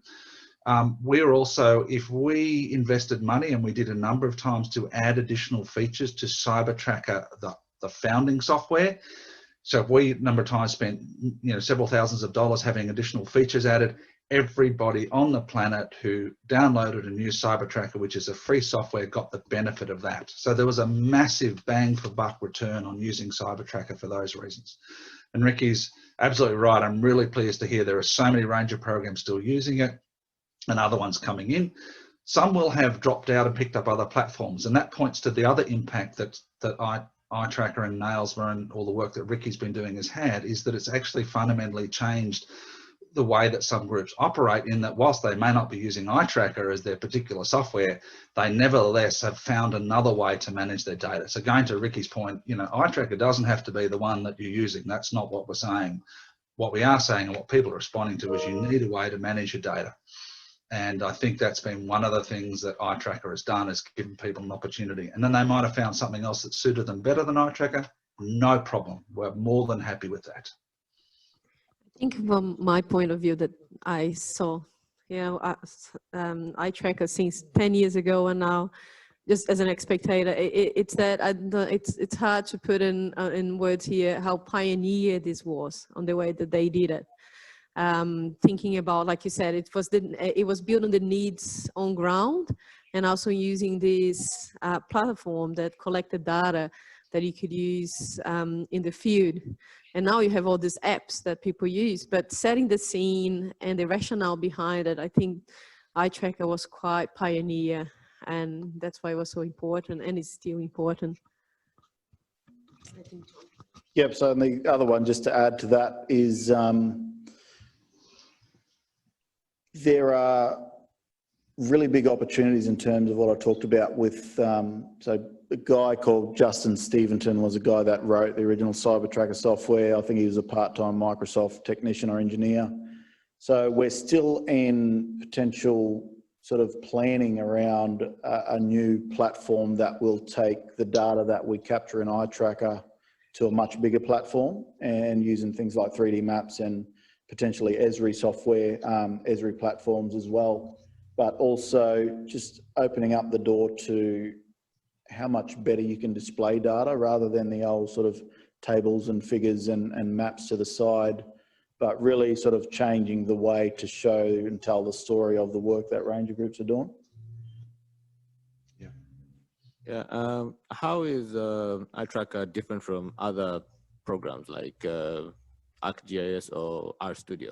Speaker 3: We're also, if we invested money, and we did a number of times, to add additional features to cyber tracker, the founding software. So if we a number of times spent, you know, several thousands of dollars having additional features added, everybody on the planet who downloaded a new cyber tracker, which is a free software, got the benefit of that. So there was a massive bang for buck return on using cyber tracker for those reasons. And Ricky's absolutely right. I'm really pleased to hear there are so many ranger programs still using it and other ones coming in. Some will have dropped out and picked up other platforms, and that points to the other impact that eye tracker and NAILSMA and all the work that Ricky's been doing has had, is that it's actually fundamentally changed the way that some groups operate, in that whilst they may not be using iTracker as their particular software, they nevertheless have found another way to manage their data. So going to Ricky's point, you know, iTracker doesn't have to be the one that you're using. That's not what we're saying. What we are saying and what people are responding to is you need a way to manage your data. And I think that's been one of the things that iTracker has done, is given people an opportunity. And then they might have found something else that suited them better than iTracker. No problem. We're more than happy with that.
Speaker 1: I think from my point of view that I saw, you know, iTracker since 10 years ago, and now just as an spectator, it's that it's hard to put in words here how pioneer this was on the way that they did it. Thinking about, like you said, it was built on the needs on ground, and also using this platform that collected data that you could use in the field. And now you have all these apps that people use, but setting the scene and the rationale behind it, I think iTracker was quite pioneer, and that's why it was so important, and it's still important.
Speaker 2: Yep, so the other one, just to add to that, is there are really big opportunities in terms of what I talked about with, so a guy called Justin Stevenson was a guy that wrote the original CyberTracker software. I think he was a part-time Microsoft technician or engineer. So we're still in potential sort of planning around a new platform that will take the data that we capture in iTracker to a much bigger platform, and using things like 3D maps and potentially Esri software, Esri platforms as well, but also just opening up the door to how much better you can display data rather than the old sort of tables and figures and maps to the side, but really sort of changing the way to show and tell the story of the work that ranger groups are doing.
Speaker 5: Yeah. How is iTracker different from other programs like ArcGIS or RStudio?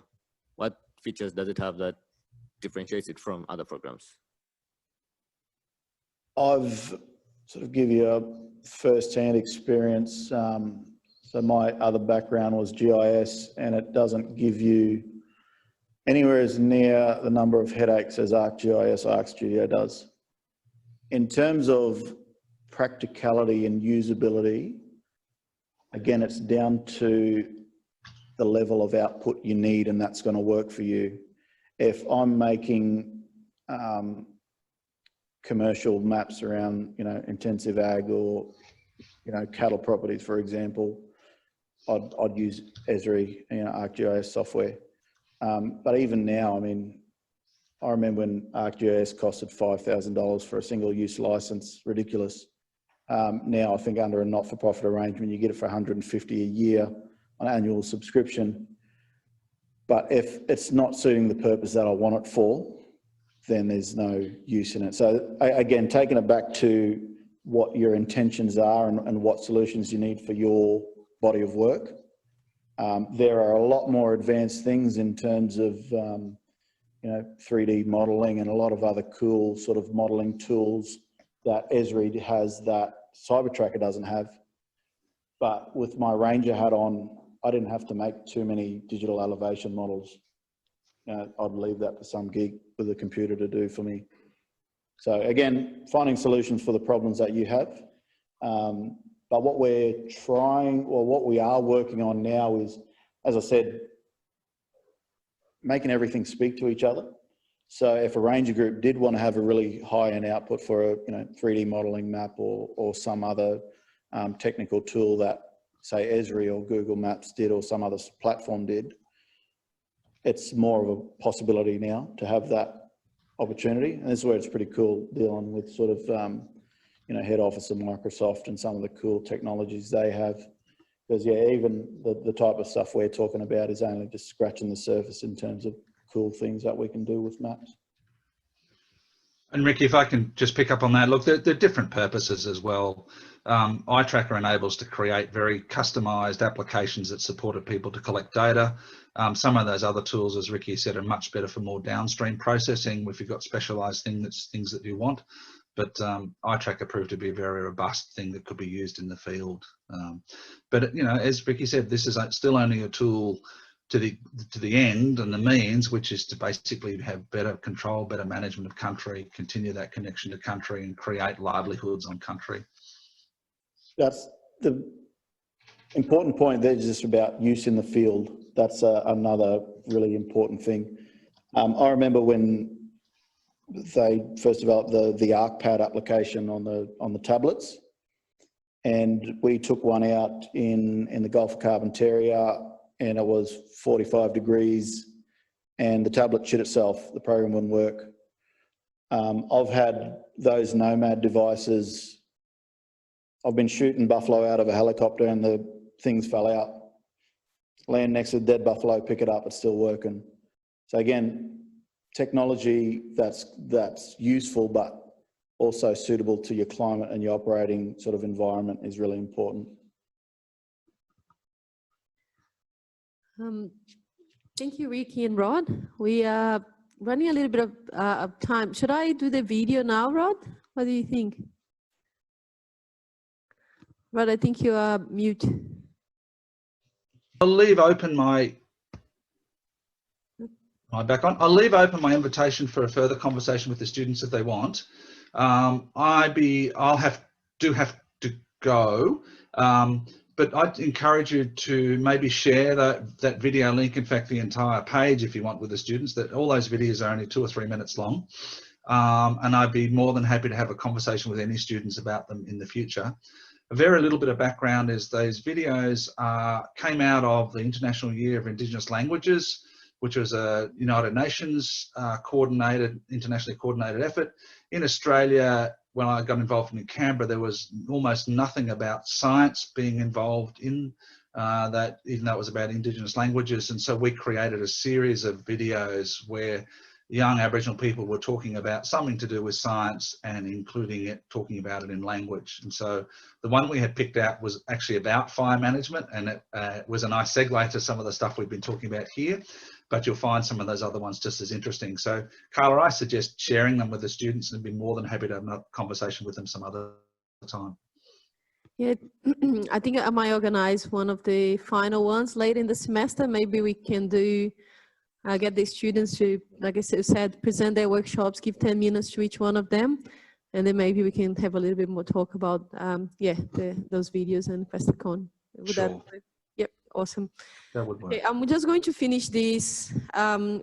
Speaker 5: What features does it have that differentiates it from other programs?
Speaker 2: I've sort of give you a first-hand experience. So my other background was GIS, and it doesn't give you anywhere as near the number of headaches as ArcGIS or RStudio does. In terms of practicality and usability, again, it's down to the level of output you need, and that's going to work for you. If I'm making commercial maps around, you know, intensive ag or, you know, cattle properties, for example, I'd use Esri, you know, ArcGIS software. But even now, I mean, I remember when ArcGIS costed $5,000 for a single-use license, ridiculous. Now, I think under a not-for-profit arrangement, you get it for $150 a year on an annual subscription. But if it's not suiting the purpose that I want it for, then there's no use in it. So again, taking it back to what your intentions are and what solutions you need for your body of work. There are a lot more advanced things in terms of, you know, 3D modeling and a lot of other cool sort of modeling tools that Esri has that CyberTracker doesn't have. But with my Ranger hat on, I didn't have to make too many digital elevation models. I'd leave that for some geek with a computer to do for me. So again, finding solutions for the problems that you have. But what we're trying, or what we are working on now is, as I said, making everything speak to each other. So if a ranger group did want to have a really high-end output for a 3D modeling map or some other technical tool that, say, Esri or Google Maps did or some other platform did, it's more of a possibility now to have that opportunity. And this is where it's pretty cool dealing with sort of, head office of Microsoft and some of the cool technologies they have. Because yeah, even the type of stuff we're talking about is only just scratching the surface in terms of cool things that we can do with maps.
Speaker 3: And Ricky, if I can just pick up on that, look, they're different purposes as well. iTracker enables to create very customized applications that supported people to collect data. Some of those other tools, as Ricky said, are much better for more downstream processing if you've got specialized things that you want. But iTracker proved to be a very robust thing that could be used in the field. But as Ricky said, this is still only a tool to the end and the means, which is to basically have better control, better management of country, continue that connection to country, and create livelihoods on country.
Speaker 2: That's the important point there, just about use in the field. That's another really important thing. I remember when they first developed the ArcPad application on the tablets, and we took one out in the Gulf of Carpentaria, and it was 45 degrees, and the tablet shit itself. The program wouldn't work. I've had those Nomad devices. I've been shooting buffalo out of a helicopter and the things fell out. Land next to the dead buffalo, pick it up, it's still working. So again, technology that's useful but also suitable to your climate and your operating sort of environment is really important.
Speaker 1: Thank you, Ricky and Rod. We are running a little bit of time. Should I do the video now, Rod? What do you think? Rod, I think you are mute.
Speaker 3: I'll leave open my back on. I'll leave open my invitation for a further conversation with the students if they want. I'll have to go, but I'd encourage you to maybe share that video link, in fact the entire page if you want, with the students. That all those videos are only 2 or 3 minutes long, and I'd be more than happy to have a conversation with any students about them in the future. A very little bit of background is those videos came out of the International Year of Indigenous Languages, which was a United Nations internationally coordinated effort. In Australia, when I got involved in Canberra, there was almost nothing about science being involved in that, even though it was about Indigenous languages. And so we created a series of videos where young Aboriginal people were talking about something to do with science and talking about it in language. And so the one we had picked out was actually about fire management, and it was a nice segue to some of the stuff we've been talking about here, but you'll find some of those other ones just as interesting. So Carla, I suggest sharing them with the students, and be more than happy to have a conversation with them some other time.
Speaker 1: Yeah, I think I might organize one of the final ones late in the semester. Maybe we can do get the students to, like I said, present their workshops, give 10 minutes to each one of them, and then maybe we can have a little bit more talk about, those videos and QuestaCon.
Speaker 3: Sure.
Speaker 1: Yep, awesome.
Speaker 3: That would work.
Speaker 1: Okay, I'm just going to finish this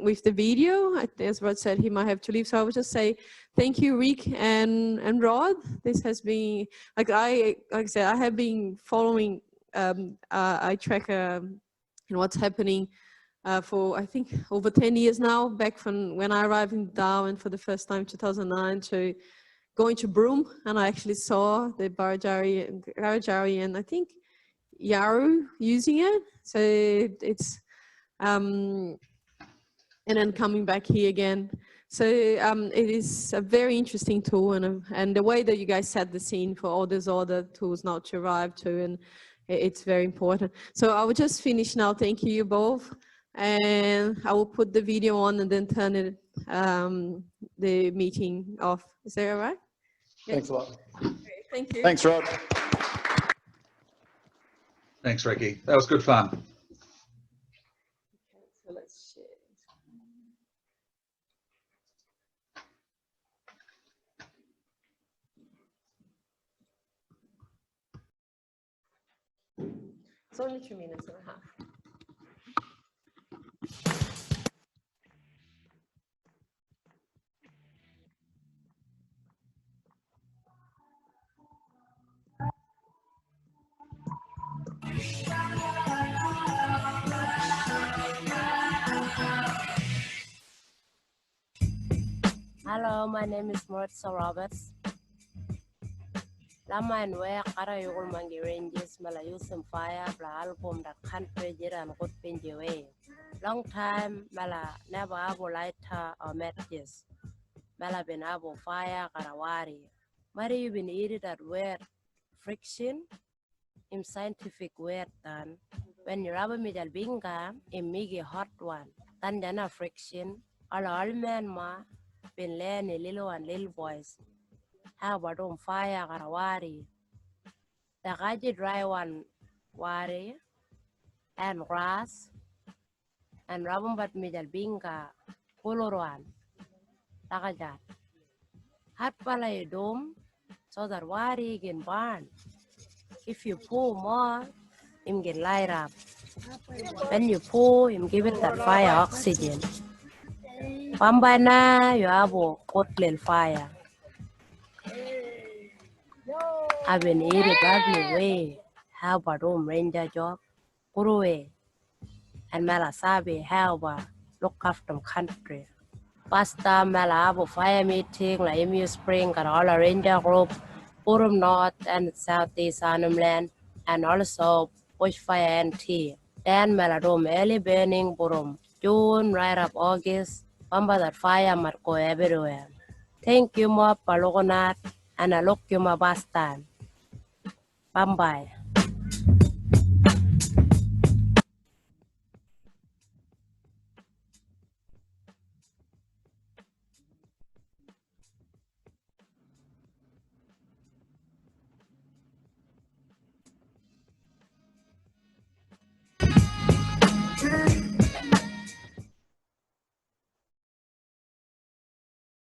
Speaker 1: with the video. As Rod said, he might have to leave, so I would just say thank you, Rick and Rod. This has been, like I said, I have been following iTracker and what's happening for, I think, over 10 years now, back from when I arrived in Darwin for the first time, 2009, to going to Broome, and I actually saw the Barajari and I think Yaru using it. So it's, and then coming back here again. So it is a very interesting tool, and the way that you guys set the scene for all these other tools now to arrive to, and it's very important. So I will just finish now. Thank you both. And I will put the video on and then turn it, the meeting off. Is that all right? Yeah.
Speaker 2: Thanks a lot.
Speaker 1: Okay, thank you.
Speaker 2: Thanks, Rod.
Speaker 3: Thanks, Ricky. That was good fun.
Speaker 1: Okay, so let's share. It's only 2 minutes and a half.
Speaker 6: Hello, my name is Marissa Roberts. Lama and where Kara Yugul Mangi Ranges, Malayusum Fire, Bla album that can't pay and good pinch away. Long time, Mala never able lighter or matches. Mala been able fire, Karawari. Mary, you been eating that word friction in scientific word then. When you rubber middle binga, in migi hot one, then a friction, all men ma. Been learning little and little boys. How about on fire Karawari? The Raji dry one wari and grass and Rabumbat Mijal Binga, Poloruan, Takajat. Hat Palay Dome, so that Wari can burn. If you pour more, him get light up. When you pour, him give it that fire oxygen. Pambana, you have a potlet fire. I've been eating every way. How about home ranger job? Kuruwe. And Malasabi, how about look after country? Pasta, Malabo fire meeting, like Emu Spring, and all a ranger group, Purum North and Southeast Arnhem and also bushfire and tea. Then Meladome early burning Purum. June, right up August, Pamba that fire might go everywhere. Thank you, more Palogonat, and I look you my Bastan. Bye.